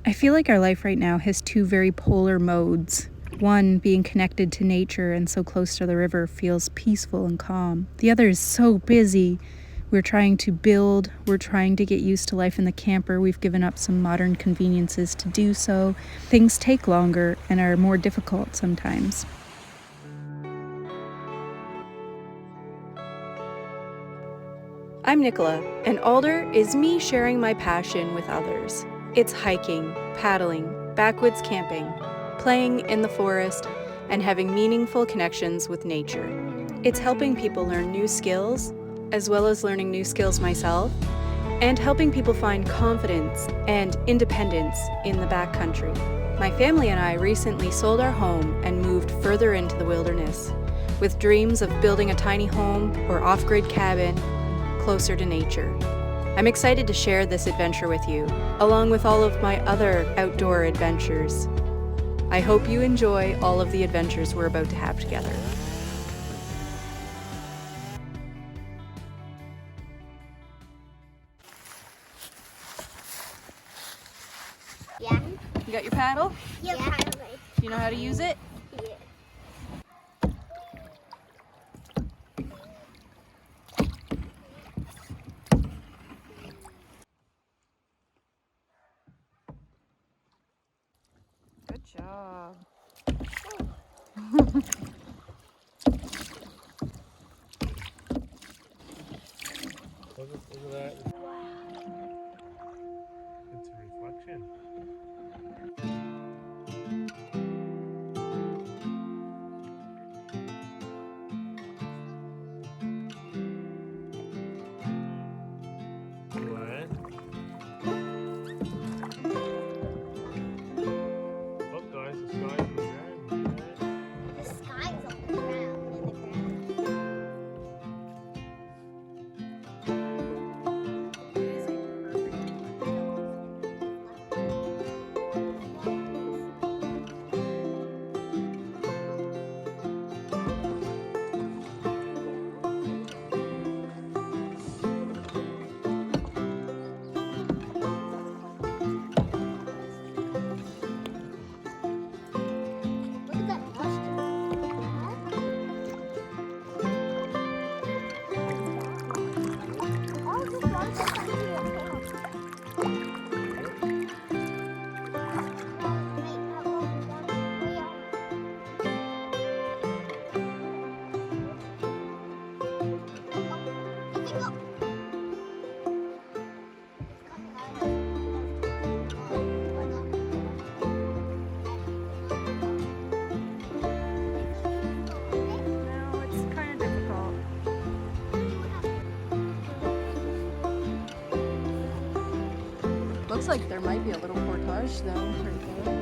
I feel like our life right now has two very polar modes. One, being connected to nature and so close to the river, feels peaceful and calm. The other is so busy. We're trying to build, we're trying to get used to life in the camper. We've given up some modern conveniences to do so. Things take longer and are more difficult sometimes. I'm Nicola, and Alder is me sharing my passion with others. It's hiking, paddling, backwoods camping, playing in the forest, and having meaningful connections with nature. It's helping people learn new skills, as well as learning new skills myself, and helping people find confidence and independence in the backcountry. My family and I recently sold our home and moved further into the wilderness, with dreams of building a tiny home or off-grid cabin closer to nature. I'm excited to share this adventure with you, along with all of my other outdoor adventures. I hope you enjoy all of the adventures we're about to have together. Yeah. You got your paddle? Yeah. Do you know how to use it? Yeah. Good job. Look at that. It's a reflection. What? Look guys, the sky's in the ground. The sky's on the ground. No, it's kind of difficult. Looks like there might be a little portage though, right there.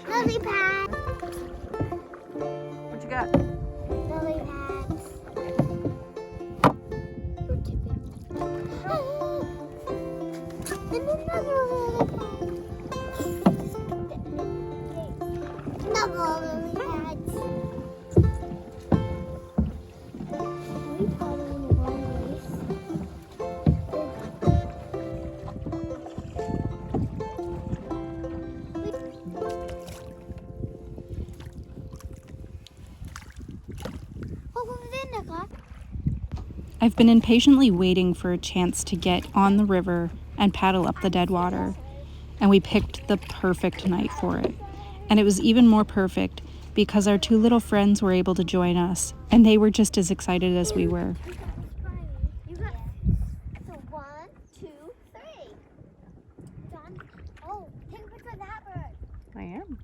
Lily pad. What you got? Lily pads. We're tipping. And another lily pad. Another lily pads. Are we paddling in the wrong place? I've been impatiently waiting for a chance to get on the river and paddle up the dead water, and we picked the perfect night for it. And it was even more perfect because our two little friends were able to join us, and they were just as excited as we were. You got so 1, 2, 3. Done. Oh, take a picture of that bird. I am.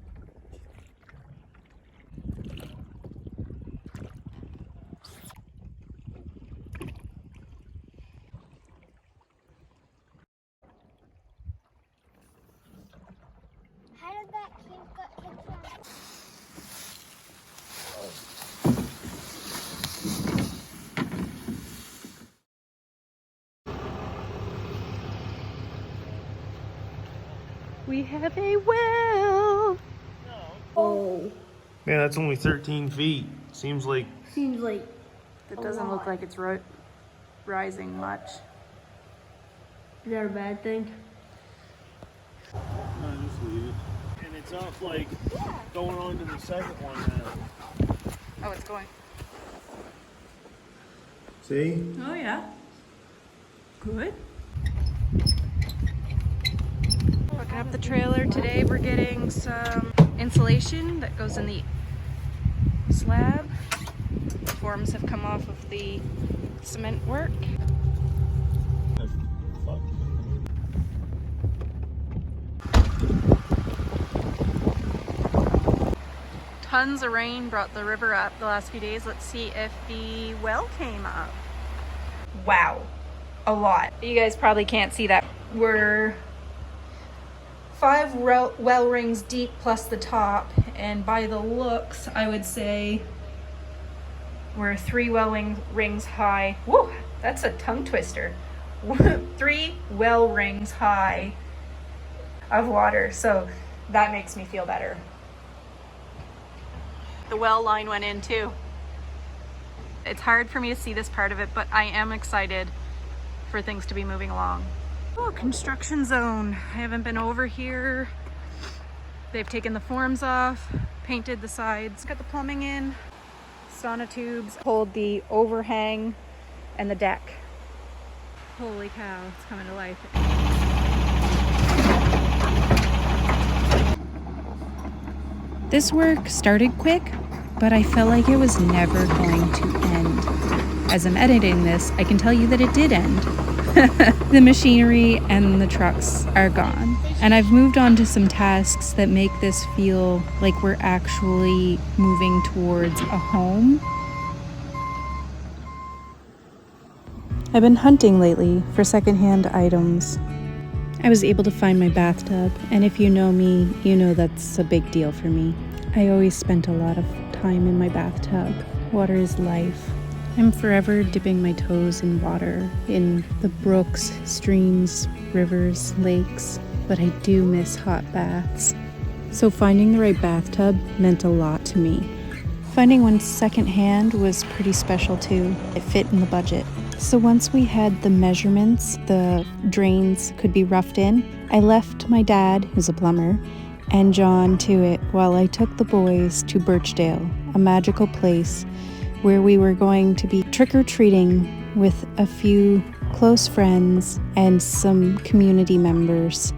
We have a well. Oh, Man, that's only 13 feet. Seems like seems like It doesn't look like it's rising much. is that a bad thing? no, just leave it. And it's off like going on to the second one now. Oh, it's going. See? Oh, yeah. Good. Looking up the trailer today, we're getting some insulation that goes in the slab. Forms have come off of the cement work. Tons of rain brought the river up the last few days. Let's see if the well came up. Wow, a lot. You guys probably can't see that. We're 5 well rings deep plus the top, and by the looks, I would say we're 3 well rings high. Whoa, that's a tongue twister. 3 well rings high of water, so that makes me feel better. The well line went in too. It's hard for me to see this part of it, but I am excited for things to be moving along. Oh, construction zone. I haven't been over here. They've taken the forms off, painted the sides, got the plumbing in, sauna tubes, hold the overhang and the deck. Holy cow, it's coming to life. This work started quick, but I felt like it was never going to end. As I'm editing this, I can tell you that it did end. The machinery and the trucks are gone. And I've moved on to some tasks that make this feel like we're actually moving towards a home. I've been hunting lately for secondhand items. I was able to find my bathtub, and if you know me, you know that's a big deal for me. I always spent a lot of time in my bathtub. Water is life. I'm forever dipping my toes in water, in the brooks, streams, rivers, lakes, but I do miss hot baths. So finding the right bathtub meant a lot to me. Finding one secondhand was pretty special too. It fit in the budget. So once we had the measurements, the drains could be roughed in, I left my dad, who's a plumber, and John to it while I took the boys to Birchdale, a magical place where we were going to be trick-or-treating with a few close friends and some community members.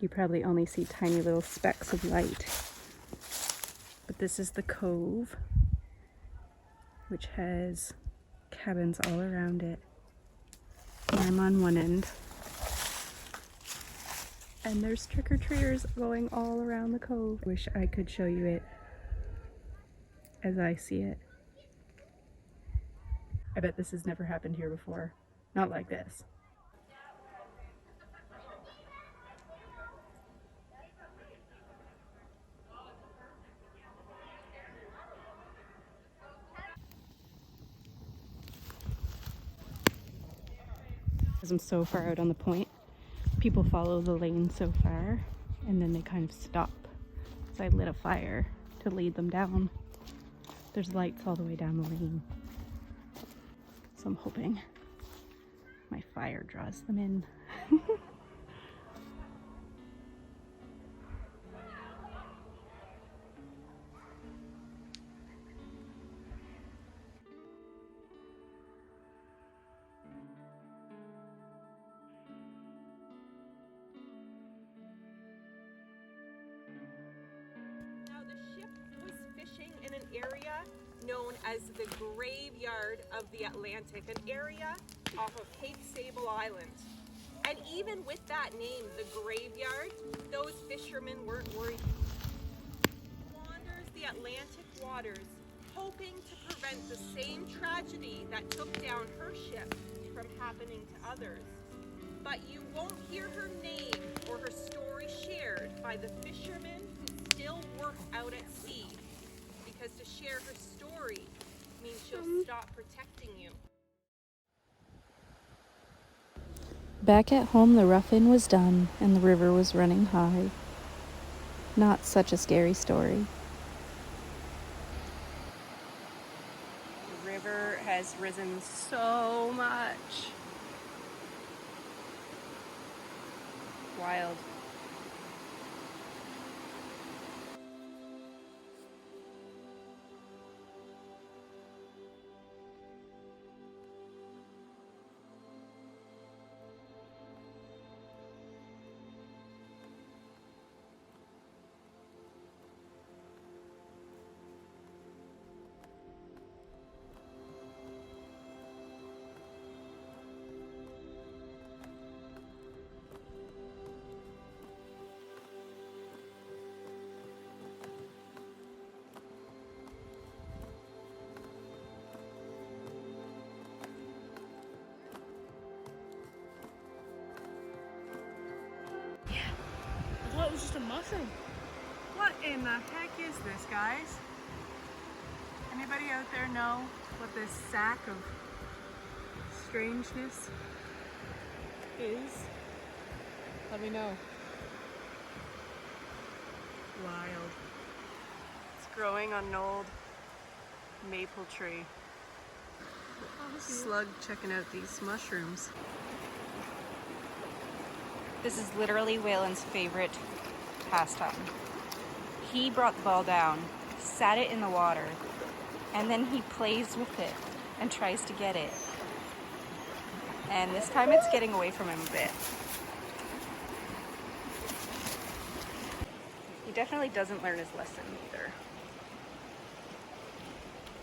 You probably only see tiny little specks of light. But this is the cove, which has cabins all around it. I'm on one end. And there's trick-or-treaters going all around the cove. Wish I could show you it as I see it. I bet this has never happened here before. Not like this. Because I'm so far out on the point, people follow the lane so far and then they kind of stop. So I lit a fire to lead them down. There's lights all the way down the lane. So I'm hoping my fire draws them in. In an area known as the graveyard of the Atlantic, an area off of Cape Sable Island. And even with that name, the graveyard, those fishermen weren't worried. Wanders the Atlantic waters, hoping to prevent the same tragedy that took down her ship from happening to others. But you won't hear her name or her story shared by the fishermen who still work out at sea. Because to share her story means she'll stop protecting you. Back at home, the rough-in was done and the river was running high. Not such a scary story. The river has risen so much. Wild. I thought it was just a mushroom. What in the heck is this, guys? Anybody out there know what this sack of strangeness is? Let me know. Wild. It's growing on an old maple tree. Slug checking out these mushrooms. This is literally Waylon's favorite pastime. He brought the ball down, sat it in the water, and then he plays with it and tries to get it. And this time it's getting away from him a bit. He definitely doesn't learn his lesson either.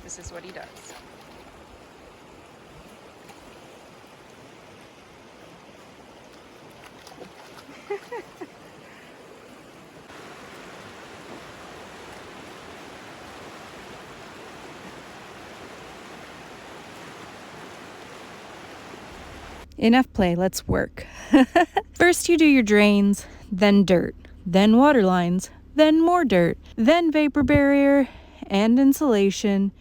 This is what he does. Enough play, let's work. First you do your drains, then dirt, then water lines, then more dirt, then vapor barrier and insulation,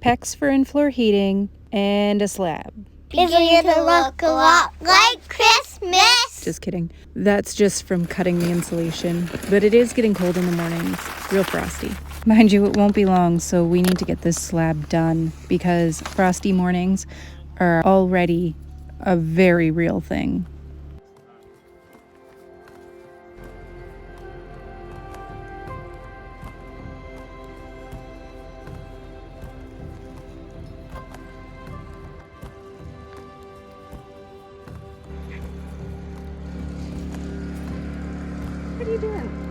PEX for in-floor heating, and a slab. Beginning to look a lot like Christmas. Just kidding. That's just from cutting the insulation, but it is getting cold in the mornings, real frosty. Mind you, it won't be long, so we need to get this slab done because frosty mornings are already a very real thing. What are you doing?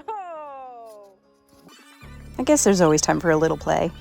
Oh! I guess there's always time for a little play.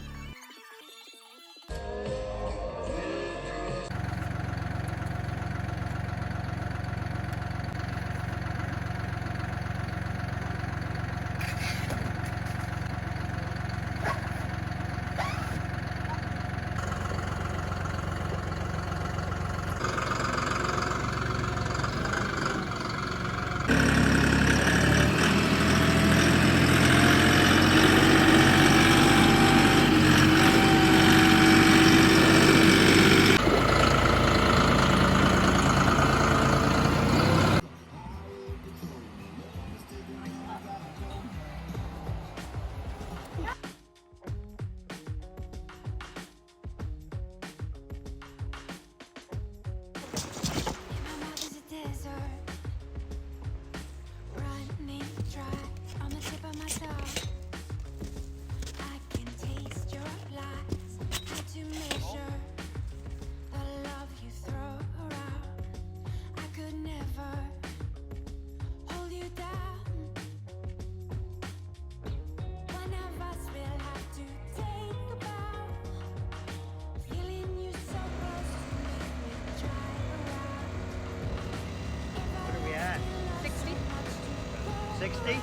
60?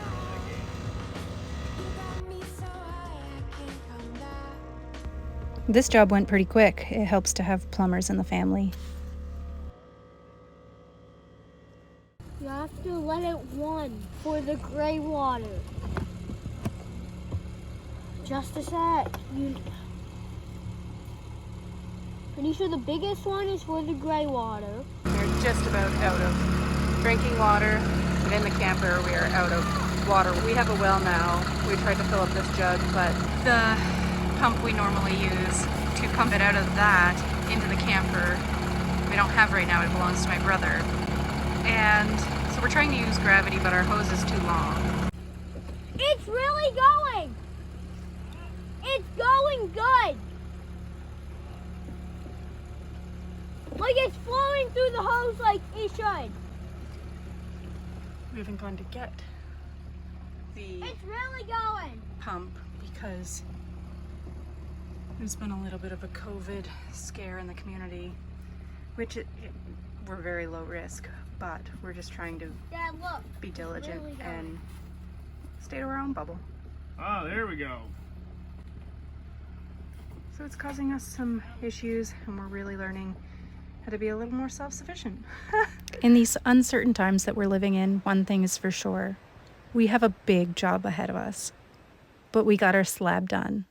This job went pretty quick. It helps to have plumbers in the family. You have to let it run for the gray water. Just a sec. Pretty sure the biggest one is for the gray water. We're just about out of drinking water, and in the camper we are out of water. We have a well now. We tried to fill up this jug, but the pump we normally use to pump it out of that into the camper, we don't have right now. It belongs to my brother. And so we're trying to use gravity, but our hose is too long. It's really going! It's going good! Like it's flowing through the hose like it should. We haven't gone to get the It's really going. pump because there's been a little bit of a COVID scare in the community, which we're very low risk, but we're just trying to Dad, look. be diligent really going. and stay to our own bubble. Ah, there we go. So it's causing us some issues, and we're really learning how to be a little more self-sufficient. In these uncertain times that we're living in, one thing is for sure. We have a big job ahead of us, but we got our slab done.